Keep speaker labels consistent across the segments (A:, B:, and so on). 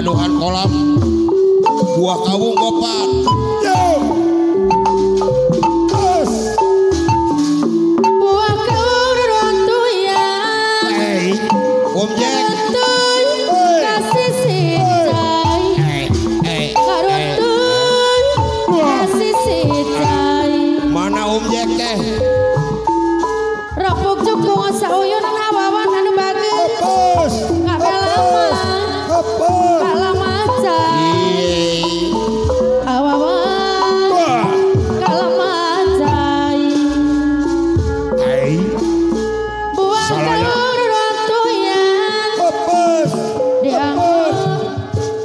A: paduhan kolam buah kawung gopat.
B: Buah kawung rontuyan.
A: Om Jack.
B: Kasih sicai. Karuntun kasih sicai.
A: Mana Om Jack teh?
B: Repuk cukung sauyun awawan anu bagus. Kabeh lama. Kalama cai. Awawan. Kalama cai. Buah kawung rontuyan. Dianggo.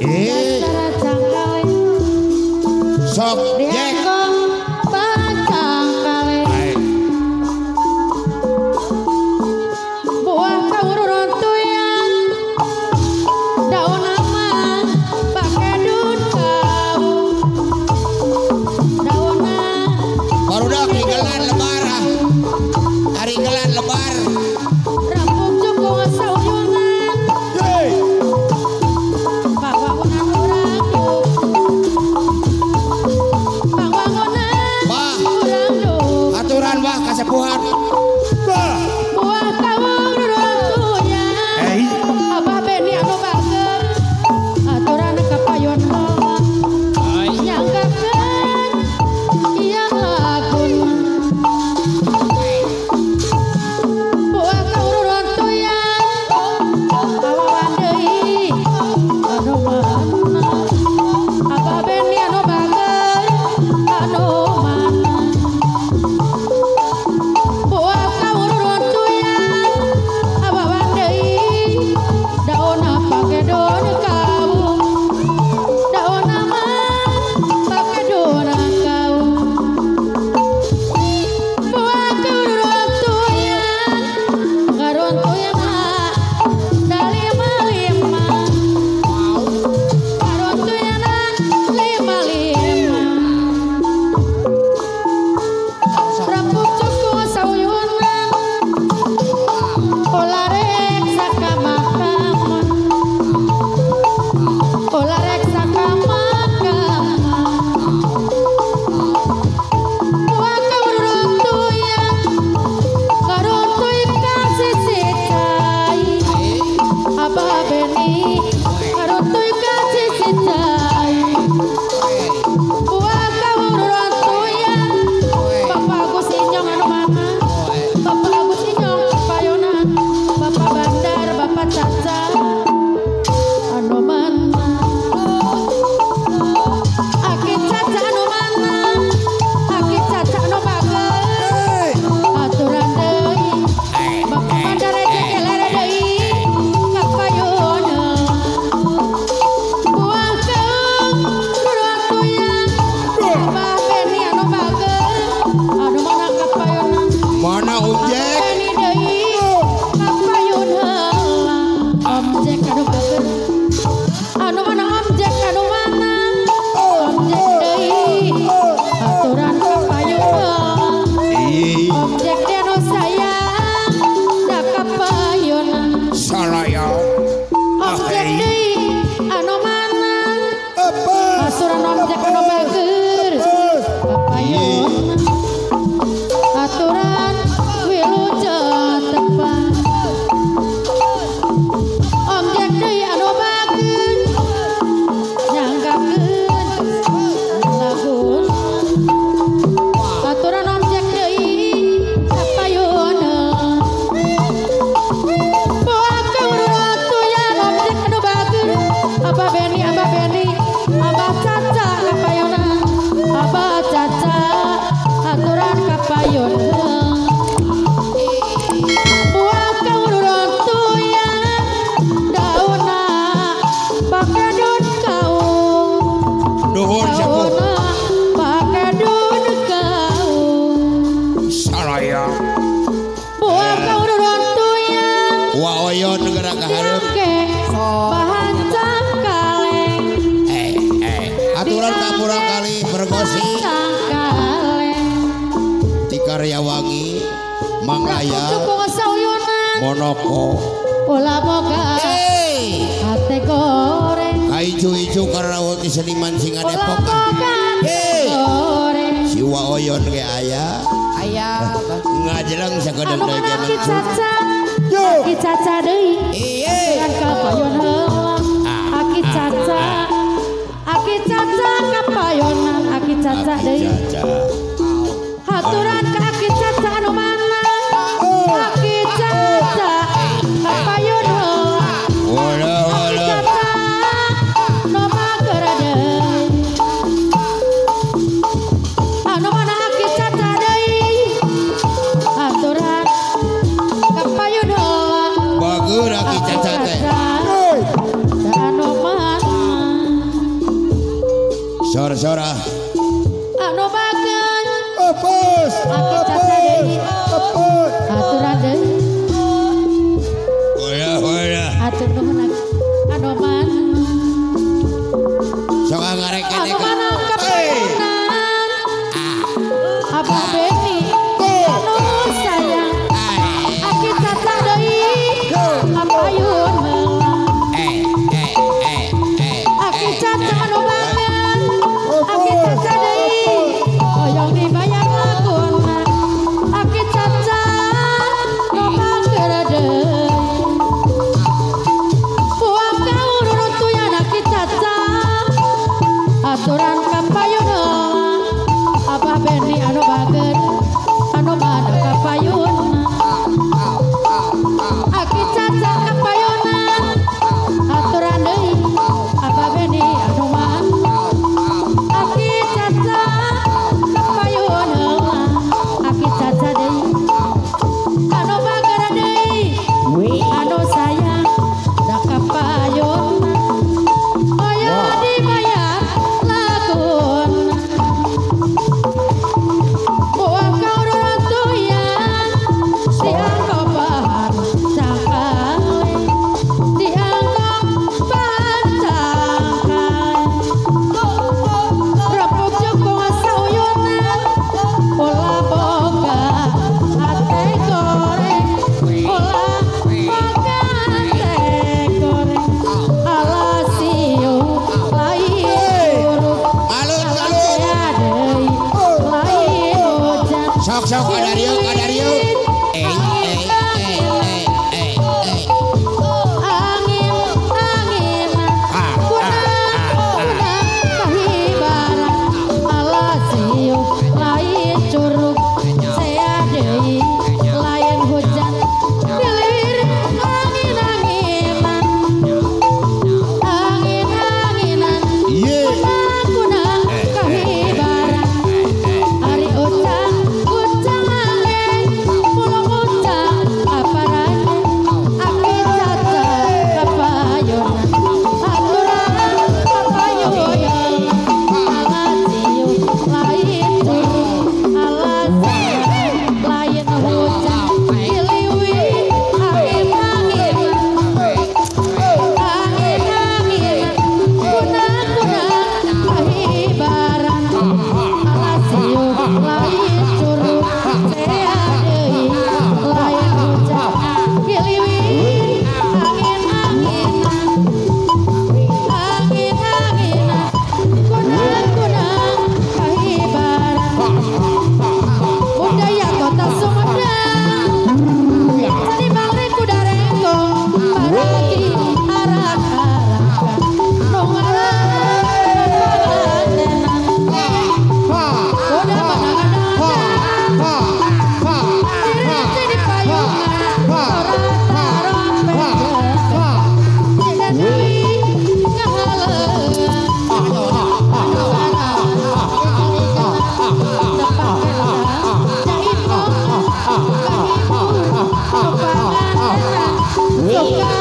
B: Dasar cangkale.
A: Sok Jack.
B: Dianggo bacangkale. Buah kawung rontuyan. Daun ama pake daun kawung. Daunna
A: Barudak tinggalan lebar. Hari gelan lebar.
B: rampung cukung sauyunan. Pangwangunan urang dup. Pangwangunan
A: Bah,
B: urang dup.
A: aturan bah kasepuhan.
B: Buah kawung rontuyan. Abah Beni anu bager. Aturan kapayon mah. Nyanggakeun ieu lagun. Buah kawung rontuyan. Awawan deui anu mana. Abah Beni anu bager anu mana. Buah kawung rontuyan. Awawan deui daunna pake daun kawung. Daunna mah pake daun kawung. Buah kawung rontuyan. Ngarontuyan mah dalima-lima. Ngarontuyan lima-lima. Rampung cukung sauyunan. Olarek sakamakaman. Olarek sakamakaman. Buah kawung rontuyan. Karuntuy kasih sicai. Abah Beni karuntuy kasih sicai. Buah kawung rontuyan. Bapak Agus Inyong anu mana? Bapak Agus Inyong payonan. Bapak Bandar, Bapak Caca anu mana? Aki Caca anu mana? Aki Caca anu bager. Aturan deui. Bapak Bandar jegelere deui. Kapayonan. Buah kawung rontuyan. Abah Beni anu bager. Anu mana kapayonan?
A: Mana Om Jack?
B: Beni deui kapayun heula. Om Jack anu bager. Anu mana Om Jack anu mana? Om Jack deui aturan kapayun heula. Om Jack dia anu sayang da kapayunan.
A: Salaya.
B: Om Jack deui anu mana? Asuran Om Jack anu bager. Kapayunan. Aturan wilujeng tepan. Om Jack deui anu bager. Nyanggakeun lagun. Aturan Om Jack deui kapayunan. Buah kawung rontuyan. Om Jack anu bager. Abah Beni, Abah Beni, Abah Caca kapayunan. Abah Caca aturan kapayunan. Buah kawung rontuyan. Daunna pake daun kawung.
A: Nuhun sepuh.
B: Daunna pake daun kawung.
A: Salaya.
B: Buah kawung rontuyan.
A: Wa oyon negara kaharep.
B: Nyangke bahan cangkaleng.
A: Aturan kapurang kali bergosi.
B: Cangkaleng.
A: Ti Karyawangi Manglaya
B: Cukung sauyunan.
A: Monoko.
B: Ulah boga. Ate goreng.
A: ijo-ijo karawuh di seniman singa Depok. Siwa oyon ge aya.
C: Aya
A: Ngajelang sakodeng deui ge
B: Aki caca. Aki caca deui. Dengan kapayon heula. Aki caca. Aki caca kapayonan aki caca deui. Haturan ka aki caca anu mana? Aki caca kapayon heula. Aki caca no mager deui. Anu mana aki caca deui. Haturan kapayon heula.
A: Bageura ki caca teh.
B: Anu mana?
A: Sora-sora.
B: Anu bageun.
A: Apus.
B: Aki caca deui. Haturan deui.
A: Hola.
B: Hatur nuhun anu mana?
A: Sok ngarek kene.
B: Anu mana kapayonan? Abah Beni anu sayang. Aki caca deui. Kapayun heula. Aki caca anu bageun. Aki caca deui. Hoyong dibayar laguna. Aki caca no mager deui. Puang kau nurutuyan aki caca. Aturan kapayun heula. Abah Beni anu bageun. Anu mana kapayun. Aki caca kapayunan. Aturan deui. Abah Beni anu mana. Aki caca kapayun heula. Aki caca deui. Anu bageura deui. Anu sayang da kapayun. Oyo dibayar laguna. Buang kau nurutuyan. Dianggap bahan cangkali. Dianggap bahan cangkali. Repuk jukung sauyunan. Ulah boga ate goreng. Ulah boga ate goreng. Alah siu lain buruk.
A: Alun.
B: Alah deui lain hujan.
A: Sok kadario.
B: Angin-anginan kunang kahibaran. Alah siu lain curug. Sea deui lain hujan. Dilir angin-anginan. Angin-anginan kunang kahibaran. Ari ucang angin. Pulang ucang aparane. Aki caca kapayunan. Aturan kapayunan. Alah siu lain curug. Alah siu lain hujan. Iliwi angin-anginan. Angin-anginan kunang kahibaran. Alah siu lain curug. Sea deui lain hujan. Iliwi angin-anginan. Angin-anginan kunang kahibaran. Budaya kota Sumedang. Jadi bangre kuda renggong. Paragi arak-arakan. Nungaran pangantenan. Kuda menangan-nangan. Diri di payungan. Tora-taron penjepit. Tidak deui ngahaleungan. Anu arahan jadikan depan kerta. Jahit mong kahibur. Nu pangantenan. Suka